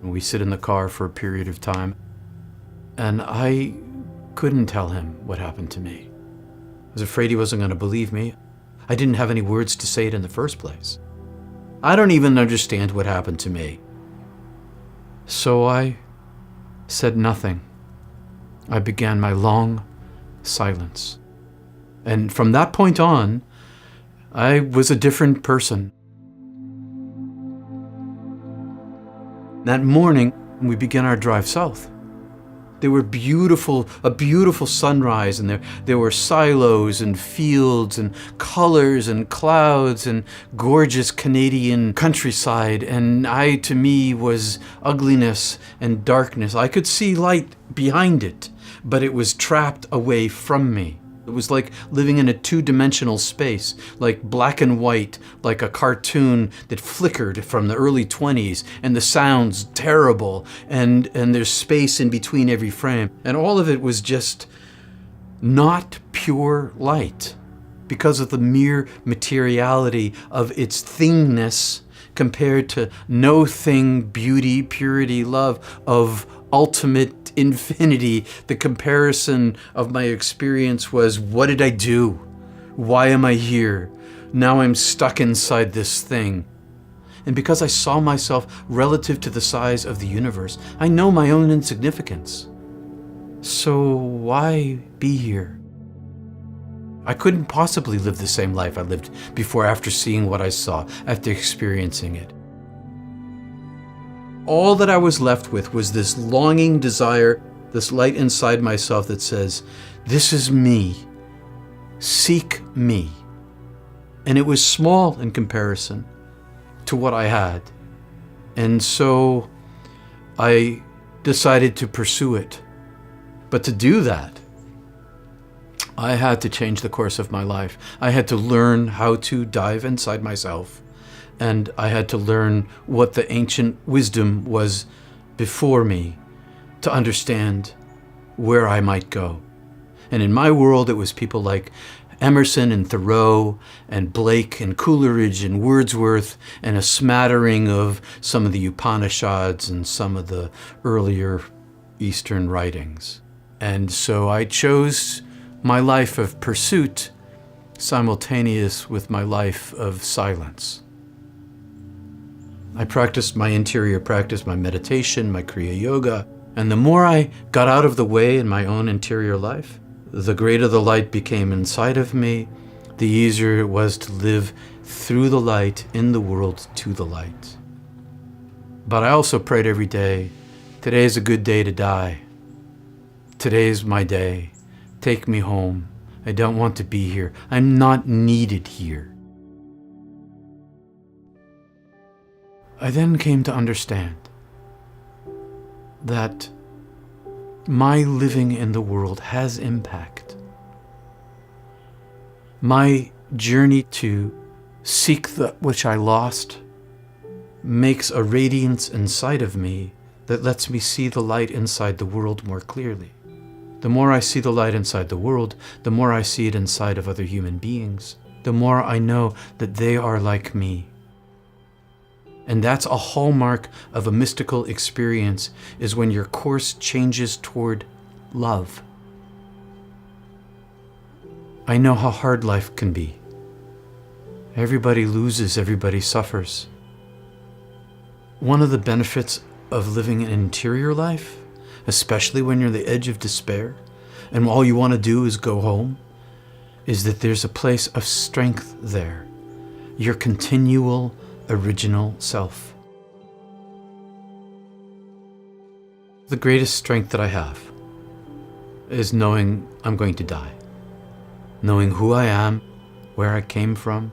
We sit in the car for a period of time, and I couldn't tell him what happened to me. I was afraid he wasn't going to believe me. I didn't have any words to say it in the first place. I don't even understand what happened to me. So I said nothing. I began my long silence. And from that point on, I was a different person. That morning, we began our drive south. There were a beautiful sunrise, and there were silos and fields and colors and clouds and gorgeous Canadian countryside. And to me, was ugliness and darkness. I could see light behind it, but it was trapped away from me. It was like living in a two-dimensional space, like black and white, like a cartoon that flickered from the early 20s, and the sound's terrible, and there's space in between every frame. And all of it was just not pure light because of the mere materiality of its thingness compared to no thing, beauty, purity, love, of ultimate infinity. The comparison of my experience was, what did I do? Why am I here? Now I'm stuck inside this thing. And because I saw myself relative to the size of the universe, I know my own insignificance. So why be here? I couldn't possibly live the same life I lived before after seeing what I saw, after experiencing it. All that I was left with was this longing desire, this light inside myself that says, this is me. Seek me. And it was small in comparison to what I had. And so I decided to pursue it. But to do that, I had to change the course of my life. I had to learn how to dive inside myself. And I had to learn what the ancient wisdom was before me to understand where I might go. And in my world, it was people like Emerson and Thoreau and Blake and Coleridge and Wordsworth and a smattering of some of the Upanishads and some of the earlier Eastern writings. And so I chose my life of pursuit simultaneous with my life of silence. I practiced my interior practice, my meditation, my Kriya Yoga, and the more I got out of the way in my own interior life, the greater the light became inside of me, the easier it was to live through the light, in the world, to the light. But I also prayed every day, today is a good day to die. Today's my day. Take me home. I don't want to be here. I'm not needed here. I then came to understand that my living in the world has impact. My journey to seek that which I lost makes a radiance inside of me that lets me see the light inside the world more clearly. The more I see the light inside the world, the more I see it inside of other human beings, the more I know that they are like me. And that's a hallmark of a mystical experience, is when your course changes toward love. I know how hard life can be. Everybody loses, everybody suffers. One of the benefits of living an interior life, especially when you're on the edge of despair, and all you want to do is go home, is that there's a place of strength there. Your continual original self. The greatest strength that I have is knowing I'm going to die. Knowing who I am, where I came from,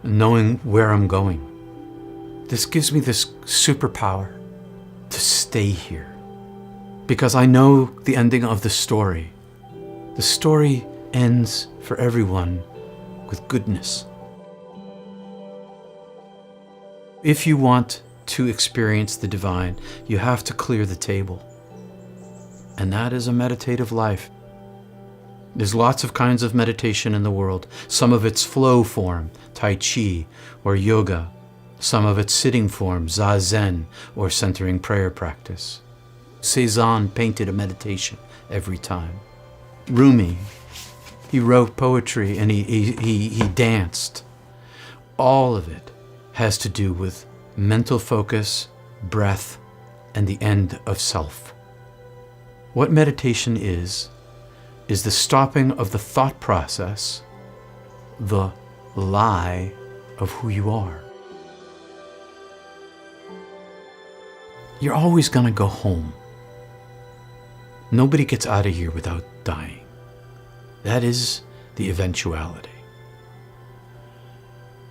and knowing where I'm going. This gives me this superpower to stay here. Because I know the ending of the story. The story ends for everyone with goodness. If you want to experience the divine, you have to clear the table. And that is a meditative life. There's lots of kinds of meditation in the world. Some of it's flow form, Tai Chi or yoga. some of its sitting form, zazen, or centering prayer practice. Cézanne painted a meditation every time. Rumi, he wrote poetry and he danced. All of it has to do with mental focus, breath, and the end of self. What meditation is the stopping of the thought process, the lie of who you are. You're always going to go home. Nobody gets out of here without dying. That is the eventuality.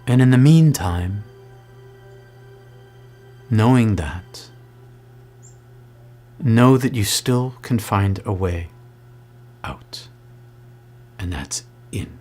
And in the meantime, knowing that, know that you still can find a way out. And that's in.